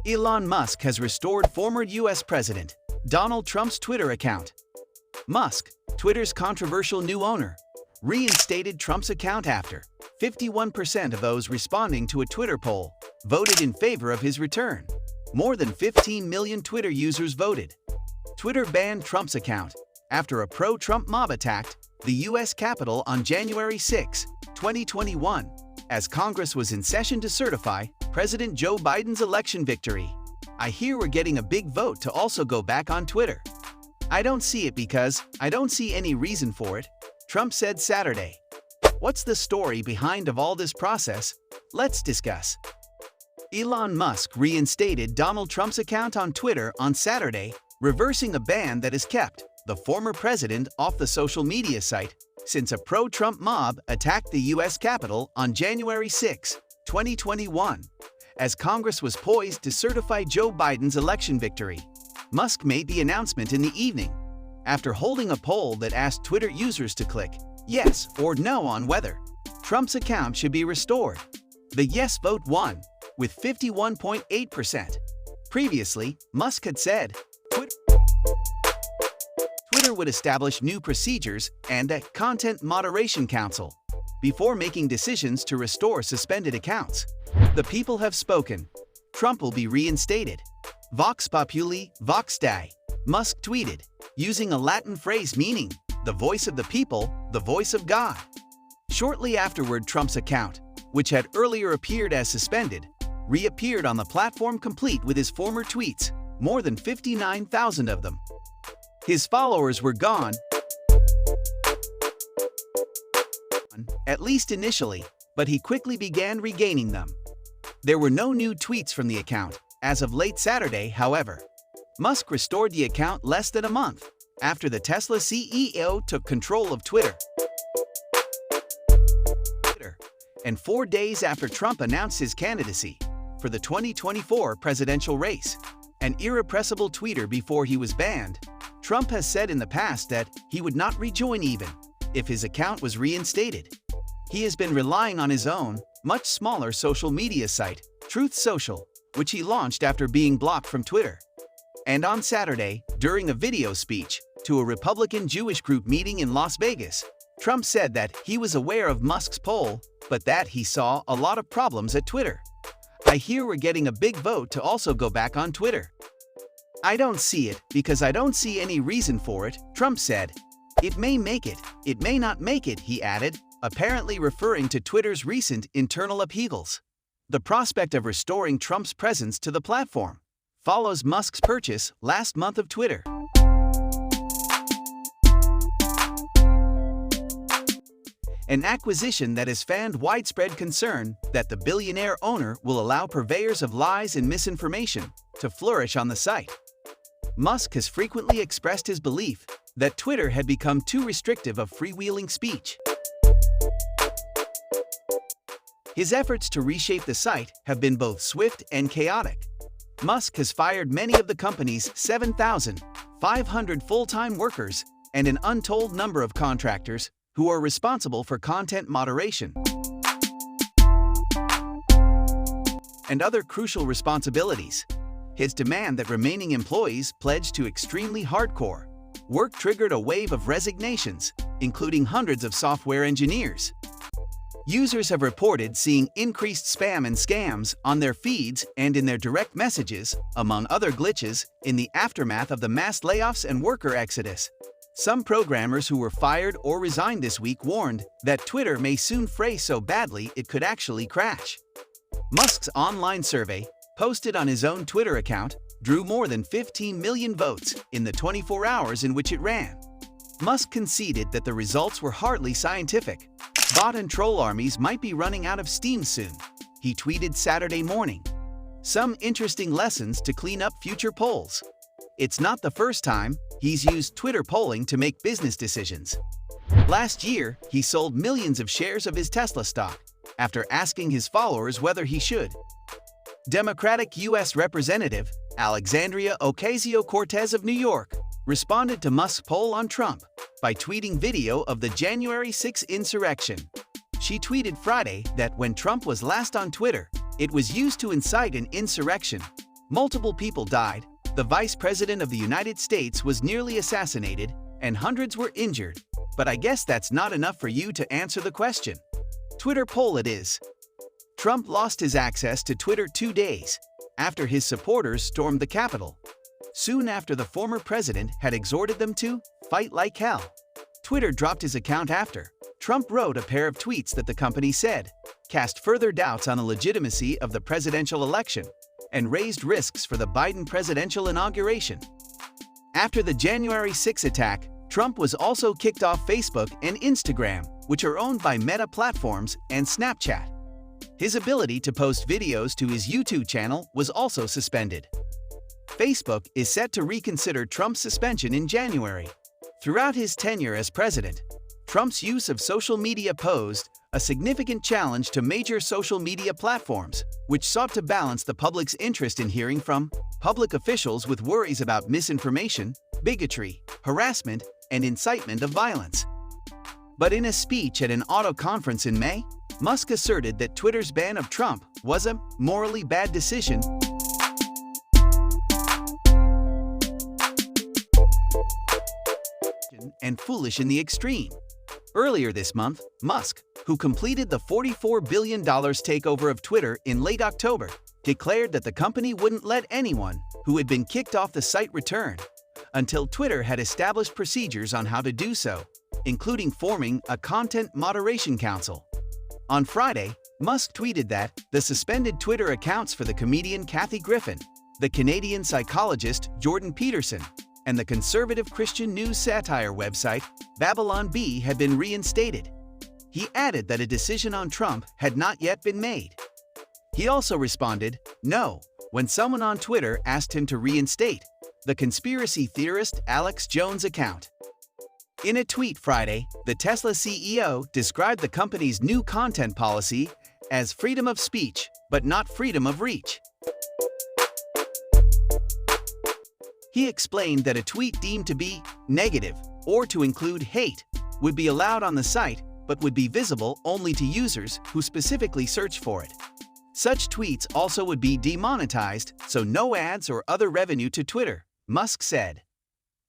Elon Musk has restored former U.S. President Donald Trump's Twitter account. Musk, Twitter's controversial new owner, reinstated Trump's account after 51% of those responding to a Twitter poll voted in favor of his return. More than 15 million Twitter users voted. Twitter banned Trump's account after a pro-Trump mob attacked the U.S. Capitol on January 6, 2021, as Congress was in session to certify President Joe Biden's election victory. I hear we're getting a big vote to also go back on Twitter. I don't see it because I don't see any reason for it, Trump said Saturday. What's the story behind of all this process? Let's discuss. Elon Musk reinstated Donald Trump's account on Twitter on Saturday, reversing a ban that has kept the former president off the social media site since a pro-Trump mob attacked the U.S. Capitol on January 6, 2021, as Congress was poised to certify Joe Biden's election victory. Musk made the announcement in the evening, after holding a poll that asked Twitter users to click yes or no on whether Trump's account should be restored. The yes vote won, with 51.8%. Previously, Musk had said Twitter would establish new procedures and a content moderation council before making decisions to restore suspended accounts. The people have spoken. Trump will be reinstated. Vox populi, vox Dei, Musk tweeted, using a Latin phrase meaning the voice of the people, the voice of God. Shortly afterward, Trump's account, which had earlier appeared as suspended, reappeared on the platform complete with his former tweets, more than 59,000 of them. His followers were gone, at least initially, but he quickly began regaining them. There were no new tweets from the account as of late Saturday, however. Musk restored the account less than a month after the Tesla CEO took control of Twitter, and 4 days after Trump announced his candidacy for the 2024 presidential race. An irrepressible tweeter before he was banned, Trump has said in the past that he would not rejoin even if his account was reinstated. He has been relying on his own, much smaller social media site, Truth Social, which he launched after being blocked from Twitter. And on Saturday, during a video speech to a Republican Jewish group meeting in Las Vegas, Trump said that he was aware of Musk's poll, but that he saw a lot of problems at Twitter. I hear we're getting a big vote to also go back on Twitter. I don't see it because I don't see any reason for it, Trump said. It may make it, it may not make it, he added, apparently referring to Twitter's recent internal upheavals. The prospect of restoring Trump's presence to the platform follows Musk's purchase last month of Twitter. An acquisition that has fanned widespread concern that the billionaire owner will allow purveyors of lies and misinformation to flourish on the site. Musk has frequently expressed his belief that Twitter had become too restrictive of freewheeling speech. His efforts to reshape the site have been both swift and chaotic. Musk has fired many of the company's 7,500 full-time workers and an untold number of contractors who are responsible for content moderation and other crucial responsibilities. His demand that remaining employees pledge to extremely hardcore work triggered a wave of resignations, including hundreds of software engineers. Users have reported seeing increased spam and scams on their feeds and in their direct messages, among other glitches, in the aftermath of the mass layoffs and worker exodus. Some programmers who were fired or resigned this week warned that Twitter may soon fray so badly it could actually crash. Musk's online survey, posted on his own Twitter account, drew more than 15 million votes in the 24 hours in which it ran. Musk conceded that the results were hardly scientific. Bot and troll armies might be running out of steam soon, he tweeted Saturday morning. Some interesting lessons to clean up future polls. It's not the first time he's used Twitter polling to make business decisions. Last year, he sold millions of shares of his Tesla stock after asking his followers whether he should. Democratic U.S. Representative Alexandria Ocasio-Cortez of New York responded to Musk's poll on Trump by tweeting video of the January 6 insurrection. She tweeted Friday that when Trump was last on Twitter, it was used to incite an insurrection, Multiple people died, the Vice President of the United States was nearly assassinated, and hundreds were injured. But I guess that's not enough for you to answer the question. Twitter poll it is. Trump lost his access to Twitter 2 days after his supporters stormed the Capitol, soon after the former president had exhorted them to fight like hell. Twitter dropped his account after Trump wrote a pair of tweets that the company said cast further doubts on the legitimacy of the presidential election and raised risks for the Biden presidential inauguration. After the January 6 attack, Trump was also kicked off Facebook and Instagram, which are owned by Meta Platforms, and Snapchat. His ability to post videos to his YouTube channel was also suspended. Facebook is set to reconsider Trump's suspension in January. Throughout his tenure as president, Trump's use of social media posed a significant challenge to major social media platforms, which sought to balance the public's interest in hearing from public officials with worries about misinformation, bigotry, harassment, and incitement of violence. But in a speech at an auto conference in May, Musk asserted that Twitter's ban of Trump was a morally bad decision and foolish in the extreme. Earlier this month, Musk, who completed the $44 billion takeover of Twitter in late October, declared that the company wouldn't let anyone who had been kicked off the site return until Twitter had established procedures on how to do so, including forming a content moderation council. On Friday, Musk tweeted that the suspended Twitter accounts for the comedian Kathy Griffin, the Canadian psychologist Jordan Peterson, and the conservative Christian news satire website Babylon Bee had been reinstated. He added that a decision on Trump had not yet been made. He also responded, "No," when someone on Twitter asked him to reinstate the conspiracy theorist Alex Jones account. In a tweet Friday, the Tesla CEO described the company's new content policy as freedom of speech, but not freedom of reach. He explained that a tweet deemed to be negative or to include hate would be allowed on the site, but would be visible only to users who specifically search for it. Such tweets also would be demonetized, so no ads or other revenue to Twitter, Musk said.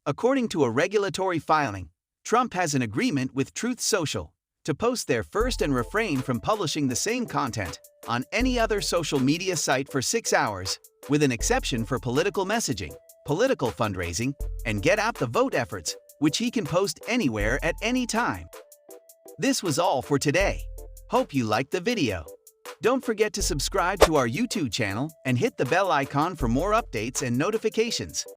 According to a regulatory filing, Trump has an agreement with Truth Social to post there first and refrain from publishing the same content on any other social media site for 6 hours, with an exception for political messaging, political fundraising, and get-out-the-vote efforts, which he can post anywhere at any time. This was all for today. Hope you liked the video. Don't forget to subscribe to our YouTube channel and hit the bell icon for more updates and notifications.